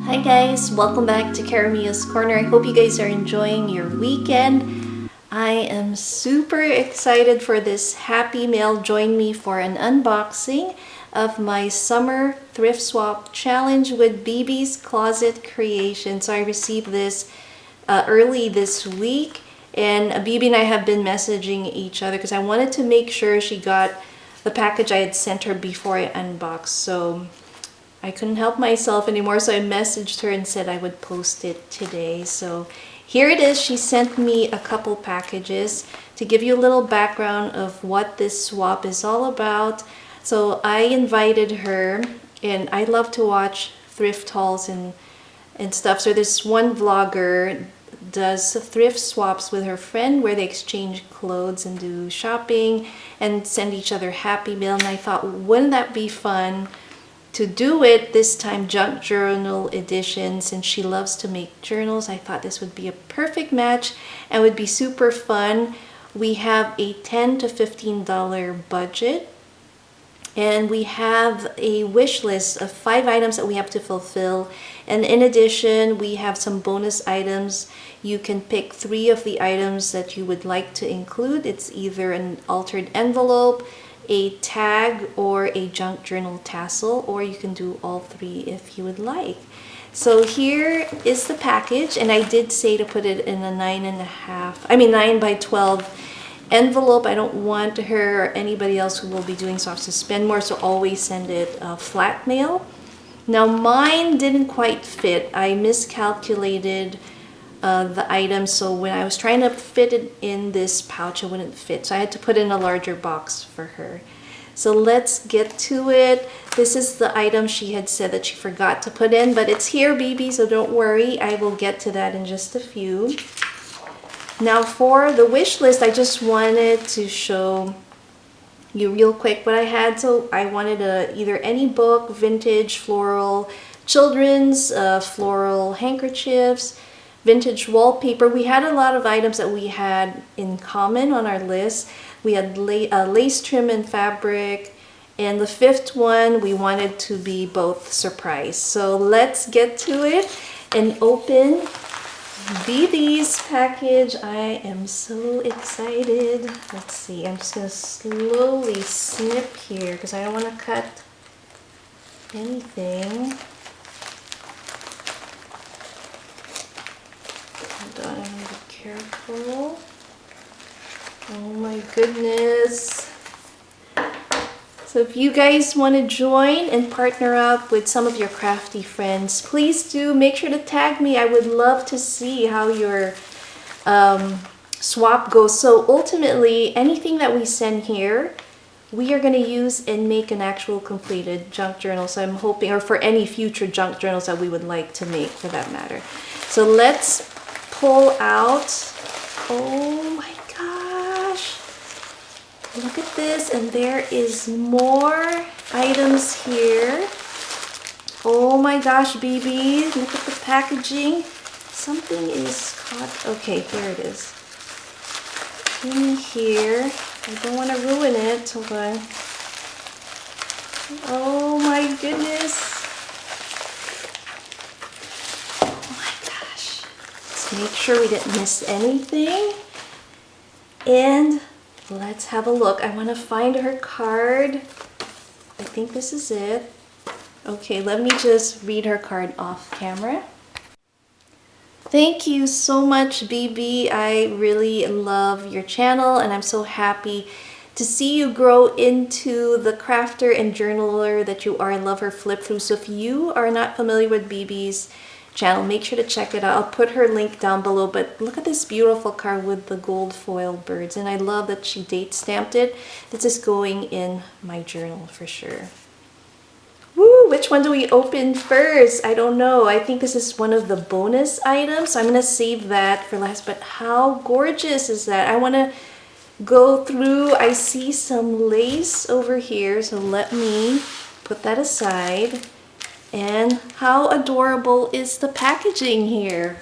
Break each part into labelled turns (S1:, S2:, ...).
S1: Hi guys, welcome back to Karamia's Corner. I hope you guys are enjoying your weekend. I am super excited for this happy mail. Join me for an unboxing of my summer thrift swap challenge with BB's Closet Creation. So I received this early this week, and BB and I have been messaging each other because I wanted to make sure she got the package I had sent her before I unboxed. So I couldn't help myself anymore, so I messaged her and said I would post it today. So here it is. She sent me a couple packages to give you a little background of what this swap is all about. So I invited her, and I love to watch thrift hauls and stuff. So this one vlogger does thrift swaps with her friend where they exchange clothes and do shopping and send each other happy mail. And I thought, wouldn't that be fun to do it this time, junk journal edition? Since she loves to make journals, I thought this would be a perfect match and would be super fun. We have a $10 to $15 budget, and we have a wish list of 5 items that we have to fulfill. And in addition, we have some bonus items. You can pick 3 of the items that you would like to include. It's either an altered envelope, a tag, or a junk journal tassel, or you can do all 3 if you would like. So here is the package, and I did say to put it in a 9 by 12 envelope. I don't want her or anybody else who will be doing swaps to spend more, so always send it flat mail. Now mine didn't quite fit. I miscalculated the item, so when I was trying to fit it in this pouch, it wouldn't fit, so I had to put in a larger box for her. So let's get to it. This is the item she had said that she forgot to put in, but it's here, BB, so don't worry. I will get to that in just a few. Now for the wish list, I just wanted to show you real quick what I had. So I wanted either any book, vintage, floral, children's, floral handkerchiefs, vintage wallpaper. We had a lot of items that we had in common on our list. We had lace trim and fabric, and the 5th one we wanted to be both surprise. So let's get to it and open BB's package. I am so excited. Let's see, I'm just gonna slowly snip here because I don't want to cut anything. Hold on, I'm gonna be careful. Oh my goodness. So if you guys want to join and partner up with some of your crafty friends, please do make sure to tag me. I would love to see how your swap goes. So ultimately, anything that we send here, we are going to use and make an actual completed junk journal. So I'm hoping, or for any future junk journals that we would like to make for that matter. So let's pull out. Oh my gosh. Look at this, and there is more items here. Oh my gosh, BB, look at the packaging. Something is caught. Okay, here it is. In here. I don't want to ruin it. Hold on. Oh my goodness. Oh my gosh. Let's make sure we didn't miss anything. And let's have a look. I want to find her card. I think this is it. Okay, let me just read her card off camera. Thank you so much, BB. I really love your channel, and I'm so happy to see you grow into the crafter and journaler that you are. I love her flip through. So if you are not familiar with BB's channel, make sure to check it out. I'll put her link down below. But look at this beautiful card with the gold foil birds, and I love that she date stamped it. This is going in my journal for sure. Woo, which one do we open first? I don't know. I think this is one of the bonus items, so I'm gonna save that for last. But how gorgeous is that? I want to go through. I see some lace over here, so let me put that aside. And how adorable is the packaging here?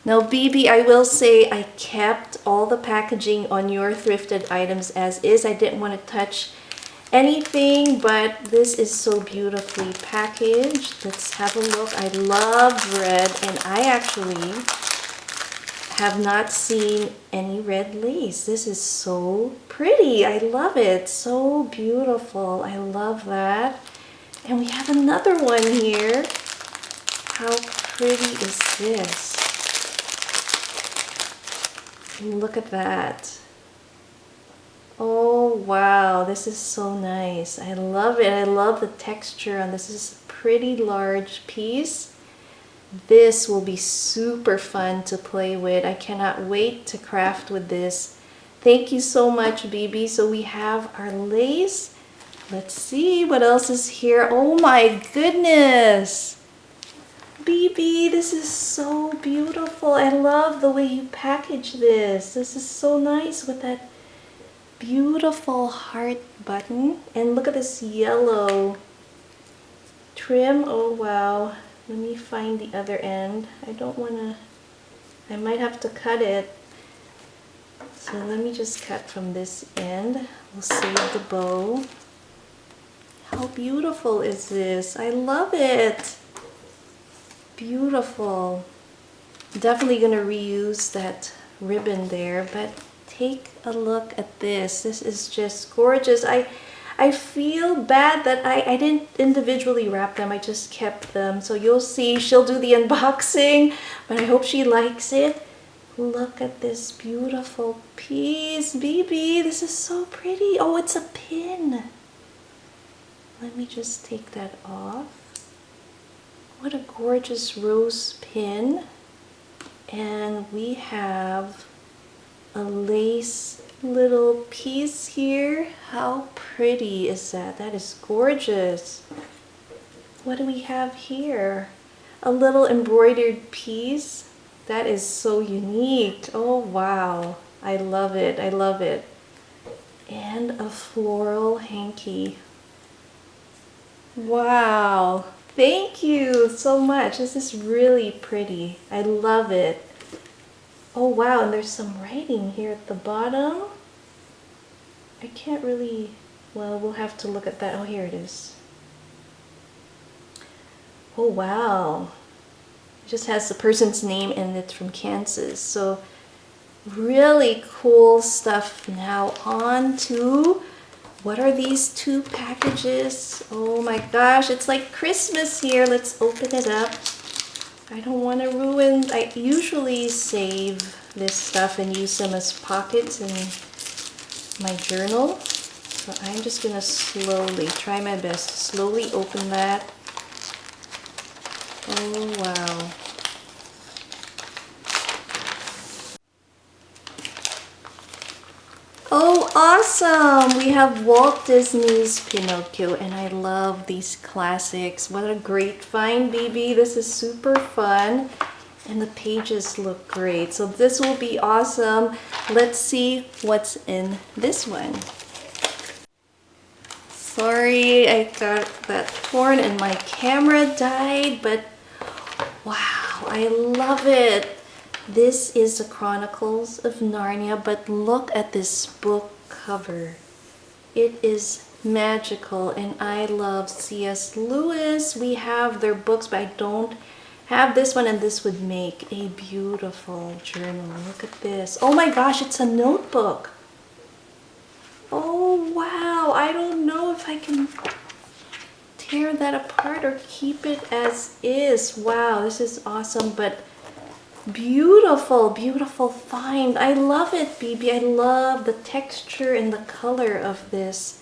S1: Now, BB, I will say I kept all the packaging on your thrifted items as is. I didn't want to touch anything, but this is so beautifully packaged. Let's have a look. I love red, and I actually have not seen any red lace. This is so pretty. I love it. So beautiful. I love that. And we have another one here. How pretty is this? Look at that. Oh wow, this is so nice. I love it. I love the texture on this. This is a pretty large piece. This will be super fun to play with. I cannot wait to craft with this. Thank you so much, BB. So we have our lace. Let's see what else is here. Oh my goodness. BB, this is so beautiful. I love the way you package this. This is so nice with that beautiful heart button. And look at this yellow trim. Oh wow. Let me find the other end. I don't want to, I might have to cut it. So let me just cut from this end. We'll save the bow. How beautiful is this? I love it. Beautiful. Definitely gonna reuse that ribbon there, but take a look at this. This is just gorgeous. I feel bad that I didn't individually wrap them. I just kept them. So you'll see, she'll do the unboxing, but I hope she likes it. Look at this beautiful piece, BB. This is so pretty. Oh, it's a pin. Let me just take that off. What a gorgeous rose pin. And we have a lace little piece here. How pretty is that? That is gorgeous. What do we have here? A little embroidered piece. That is so unique. Oh wow. I love it. I love it. And a floral hanky. Wow. Thank you so much. This is really pretty. I love it. Oh wow, and there's some writing here at the bottom. I can't really, well, we'll have to look at that. Oh, here it is. Oh wow. It just has the person's name and it's from Kansas. So really cool stuff. Now on to, what are these two packages? Oh my gosh, it's like Christmas here. Let's open it up. I don't want to ruin, I usually save this stuff and use them as pockets in my journal. So I'm just going to slowly, try my best to slowly open that. Oh wow. Oh, awesome! We have Walt Disney's Pinocchio, and I love these classics. What a great find, BB. This is super fun, and the pages look great. So this will be awesome. Let's see what's in this one. Sorry, I got that torn and my camera died, but wow, I love it. This is the Chronicles of Narnia, but look at this book cover. It is magical, and I love C.S. Lewis. We have their books, but I don't have this one, and this would make a beautiful journal. Look at this. Oh my gosh, it's a notebook. Oh wow, I don't know if I can tear that apart or keep it as is. Wow, this is awesome, but beautiful, beautiful find. I love it, BB. I love the texture and the color of this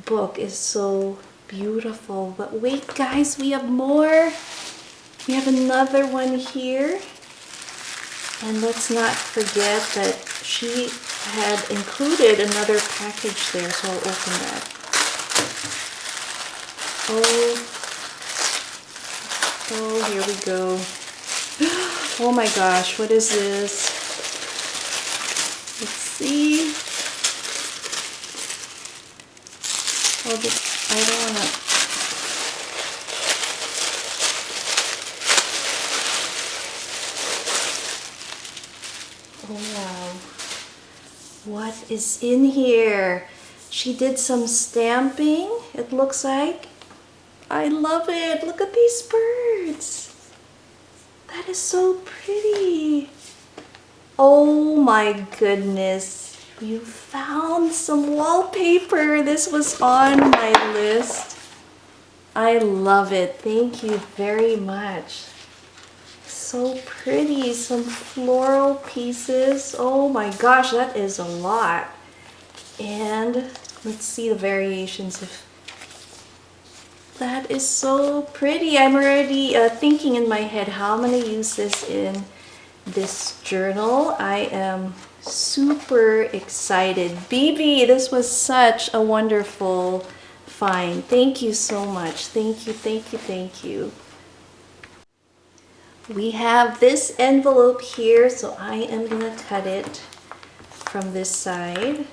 S1: book is so beautiful. But wait, guys, we have more. We have another one here. And let's not forget that she had included another package there, so I'll open that. Oh, here we go. Oh my gosh, what is this? Let's see. Oh, I don't want to. Oh wow. What is in here? She did some stamping, it looks like. I love it. Look at these birds. That is so pretty. Oh my goodness. You found some wallpaper. This was on my list. I love it. Thank you very much. So pretty. Some floral pieces. Oh my gosh, that is a lot. And let's see the variations of that. Is so pretty. I'm already thinking in my head how I'm going to use this in this journal. I am super excited. BB, this was such a wonderful find. Thank you so much. Thank you, thank you, thank you. We have this envelope here, so I am going to cut it from this side.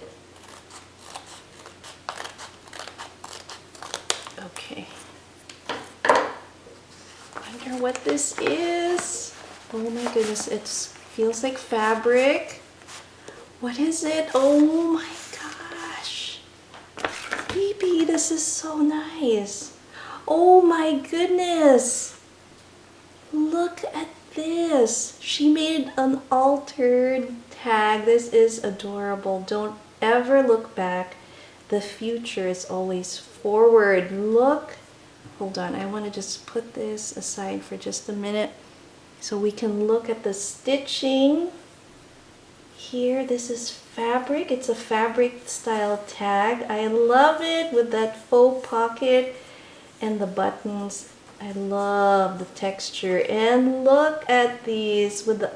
S1: Okay. Wonder what this is. Oh my goodness, it feels like fabric. What is it? Oh my gosh. Baby, this is so nice. Oh my goodness. Look at this. She made an altered tag. This is adorable. Don't ever look back. The future is always forward. Look. Hold on, I want to just put this aside for just a minute so we can look at the stitching. Here, this is fabric. It's a fabric style tag. I love it with that faux pocket and the buttons. I love the texture. And look at these with the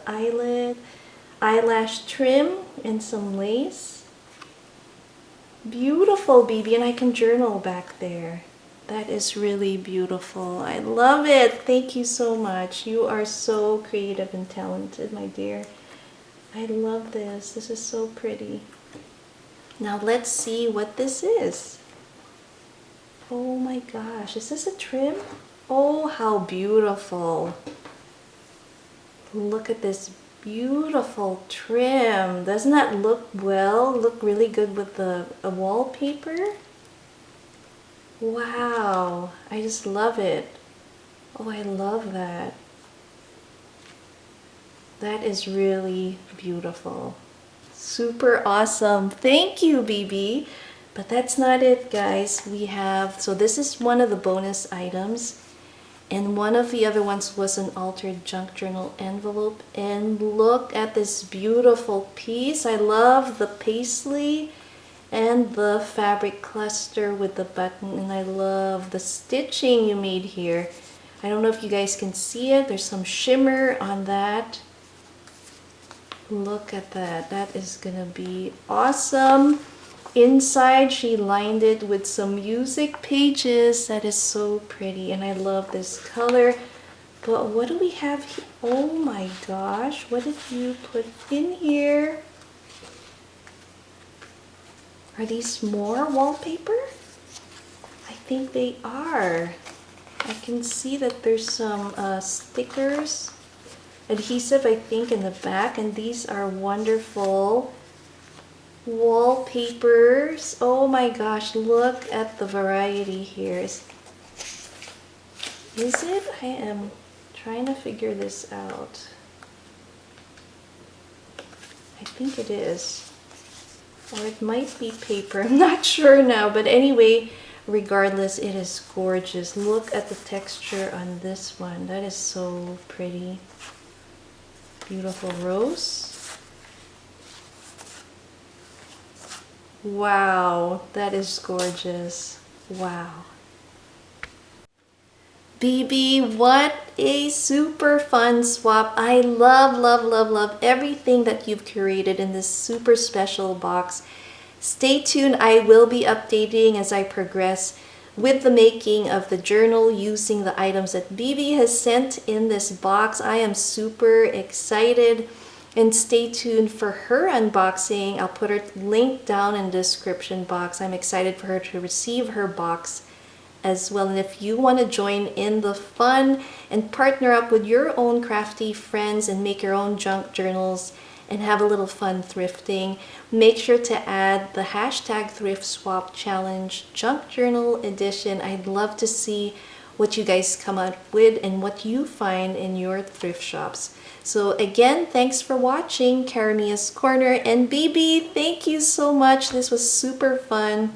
S1: eyelash trim and some lace. Beautiful, BB, and I can journal back there. That is really beautiful. I love it. Thank you so much. You are so creative and talented, my dear. I love this. This is so pretty. Now let's see what this is. Oh my gosh, is this a trim? Oh, how beautiful. Look at this beautiful trim. Doesn't that look really good with the wallpaper? Wow, I just love it. Oh, I love that. That is really beautiful. Super awesome. Thank you, BB. But that's not it, guys. We have, so this is one of the bonus items. And one of the other ones was an altered junk journal envelope. And look at this beautiful piece. I love the paisley and the fabric cluster with the button. And I love the stitching you made here. I don't know if you guys can see it. There's some shimmer on that. Look at that. That is gonna be awesome. Inside, she lined it with some music pages. That is so pretty, and I love this color. But what do we have here? Oh my gosh, what did you put in here? Are these more wallpaper? I think they are. I can see that there's some stickers, adhesive, I think, in the back, and these are wonderful wallpapers. Oh my gosh, look at the variety here. Is it? I am trying to figure this out. I think it is. Or it might be paper. I'm not sure now, but anyway, regardless, it is gorgeous. Look at the texture on this one. That is so pretty. Beautiful rose. Wow, that is gorgeous. Wow. BB, what a super fun swap. I love, love, love, love everything that you've curated in this super special box. Stay tuned. I will be updating as I progress with the making of the journal using the items that BB has sent in this box. I am super excited, and stay tuned for her unboxing. I'll put her link down in the description box. I'm excited for her to receive her box as well. And if you want to join in the fun and partner up with your own crafty friends and make your own junk journals and have a little fun thrifting. Make sure to add the hashtag Thrift Swap Challenge Junk Journal Edition. I'd love to see what you guys come up with and what you find in your thrift shops. So again, thanks for watching Karamia's Corner, and baby, thank you so much. This was super fun.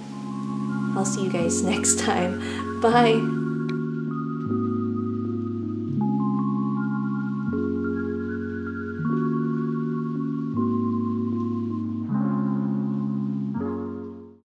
S1: I'll see you guys next time. Bye.